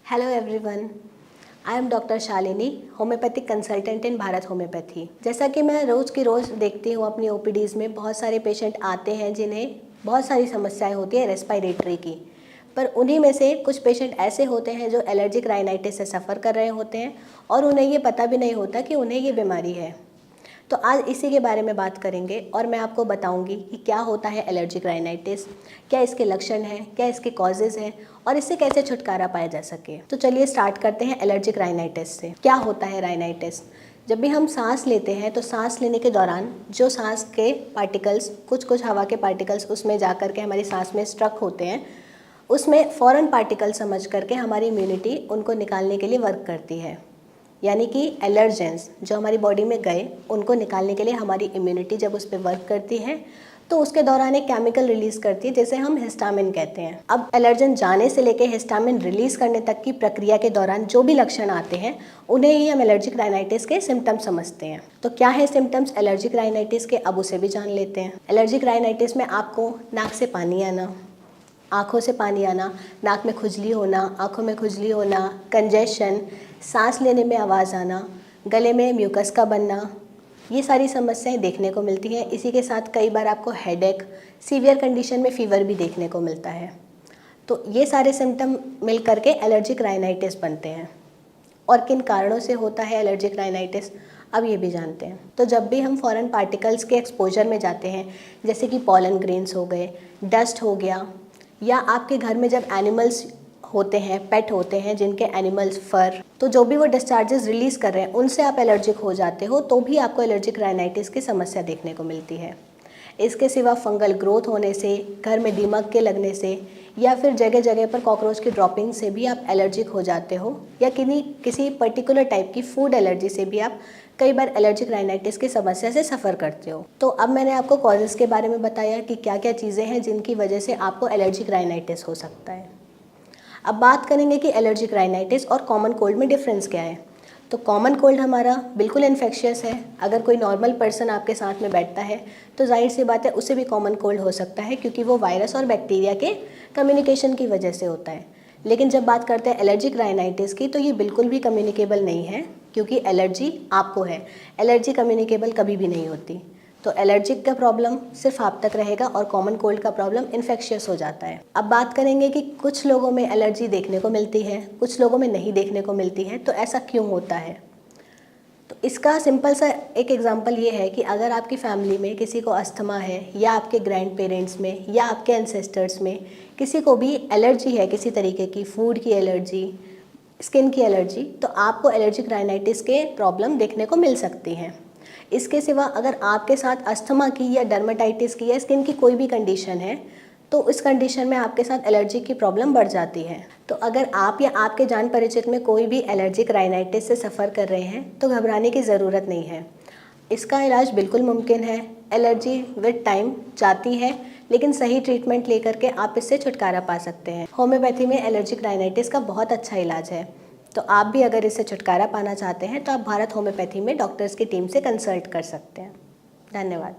Hello everyone, I am doctor Shalini, homeopathic consultant in Bharat homeopathy. जैसा कि मैं रोज़ की रोज़ देखती हूँ अपनी ओपीडीज़ में बहुत सारे पेशेंट आते हैं जिन्हें बहुत सारी समस्याएं होती है रेस्पिरेटरी की, पर उन्हीं में से कुछ पेशेंट ऐसे होते हैं जो एलर्जिक राइनाइटिस से सफ़र कर रहे होते हैं और उन्हें ये पता भी नहीं होता कि उन्हें ये बीमारी है। तो आज इसी के बारे में बात करेंगे और मैं आपको बताऊंगी कि क्या होता है एलर्जिक राइनाइटिस, क्या इसके लक्षण हैं, क्या इसके कॉजेज़ हैं और इससे कैसे छुटकारा पाया जा सके। तो चलिए स्टार्ट करते हैं एलर्जिक राइनाइटिस से। क्या होता है राइनाइटिस? जब भी हम सांस लेते हैं तो सांस लेने के दौरान जो सांस के पार्टिकल्स, कुछ हवा के पार्टिकल्स उसमें जा कर के हमारी सांस में स्ट्रक होते हैं, उसमें फॉरेन पार्टिकल समझ करके हमारी इम्यूनिटी उनको निकालने के लिए वर्क करती है। यानी कि एलर्जेंस जो हमारी बॉडी में गए उनको निकालने के लिए हमारी इम्यूनिटी जब उस पर वर्क करती है तो उसके दौरान एक केमिकल रिलीज़ करती है जिसे हम हिस्टामिन कहते हैं। अब एलर्जन जाने से लेकर हिस्टामिन रिलीज़ करने तक की प्रक्रिया के दौरान जो भी लक्षण आते हैं उन्हें ही हम एलर्जिक राइनाइटिस के सिम्टम्स समझते हैं। तो क्या है सिम्टम्स एलर्जिक राइनाइटिस के, अब उसे भी जान लेते हैं। एलर्जिक राइनाइटिस में आपको नाक से पानी आना, आँखों से पानी आना, नाक में खुजली होना, आँखों में खुजली होना, कंजेशन, सांस लेने में आवाज़ आना, गले में म्यूकस का बनना, ये सारी समस्याएं देखने को मिलती हैं। इसी के साथ कई बार आपको हेडेक, सीवियर कंडीशन में फ़ीवर भी देखने को मिलता है। तो ये सारे सिम्टम मिल करके एलर्जिक राइनाइटिस बनते हैं। और किन कारणों से होता है एलर्जिक राइनाइटिस, अब ये भी जानते हैं। तो जब भी हम फॉरेन पार्टिकल्स के एक्सपोजर में जाते हैं, जैसे कि पॉलन ग्रेन्स हो गए, डस्ट हो गया, या आपके घर में जब एनिमल्स होते हैं, पेट होते हैं जिनके एनिमल्स फर, तो जो भी वो डिस्चार्जेस रिलीज़ कर रहे हैं उनसे आप एलर्जिक हो जाते हो तो भी आपको एलर्जिक राइनाइटिस की समस्या देखने को मिलती है। इसके सिवा फंगल ग्रोथ होने से, घर में दीमक के लगने से या फिर जगह जगह पर कॉकरोच की ड्रॉपिंग से भी आप एलर्जिक हो जाते हो, या किसी पर्टिकुलर टाइप की फूड एलर्जी से भी आप कई बार एलर्जिक राइनाइटिस की समस्या से सफ़र करते हो। तो अब मैंने आपको कॉजेज़ के बारे में बताया कि क्या क्या चीज़ें हैं जिनकी वजह से आपको एलर्जिक राइनाइटिस हो सकता है। अब बात करेंगे कि एलर्जिक राइनाइटिस और कॉमन कोल्ड में डिफरेंस क्या है। तो कॉमन कोल्ड हमारा बिल्कुल इन्फेक्शियस है। अगर कोई नॉर्मल पर्सन आपके साथ में बैठता है तो जाहिर सी बात है उसे भी कॉमन कोल्ड हो सकता है, क्योंकि वो वायरस और बैक्टीरिया के कम्युनिकेशन की वजह से होता है। लेकिन जब बात करते हैं एलर्जिक राइनाइटिस की तो ये बिल्कुल भी कम्युनिकेबल नहीं है, क्योंकि एलर्जी आपको है, एलर्जी कम्युनिकेबल कभी भी नहीं होती। तो एलर्जिक का प्रॉब्लम सिर्फ आप तक रहेगा और कॉमन कोल्ड का प्रॉब्लम इन्फेक्शियस हो जाता है। अब बात करेंगे कि कुछ लोगों में एलर्जी देखने को मिलती है, कुछ लोगों में नहीं देखने को मिलती है, तो ऐसा क्यों होता है। तो इसका सिंपल सा एक एग्जांपल ये है कि अगर आपकी फैमिली में किसी को अस्थमा है, या आपके ग्रैंड पेरेंट्स में या आपके एंसेस्टर्स में किसी को भी एलर्जी है, किसी तरीके की फूड की एलर्जी, स्किन की एलर्जी, तो आपको एलर्जिक राइनाइटिस के प्रॉब्लम देखने को मिल सकती हैं। इसके सिवा अगर आपके साथ अस्थमा की या डर्मेटाइटिस की या स्किन की कोई भी कंडीशन है तो इस कंडीशन में आपके साथ एलर्जी की प्रॉब्लम बढ़ जाती है। तो अगर आप या आपके जान परिचित में कोई भी एलर्जिक राइनाइटिस से सफ़र कर रहे हैं तो घबराने की ज़रूरत नहीं है। इसका इलाज बिल्कुल मुमकिन है। एलर्जी विद टाइम जाती है, लेकिन सही ट्रीटमेंट लेकर के आप इससे छुटकारा पा सकते हैं। होम्योपैथी में एलर्जिक राइनाइटिस का बहुत अच्छा इलाज है। तो आप भी अगर इससे छुटकारा पाना चाहते हैं तो आप भारत होम्योपैथी में डॉक्टर्स की टीम से कंसल्ट कर सकते हैं। धन्यवाद।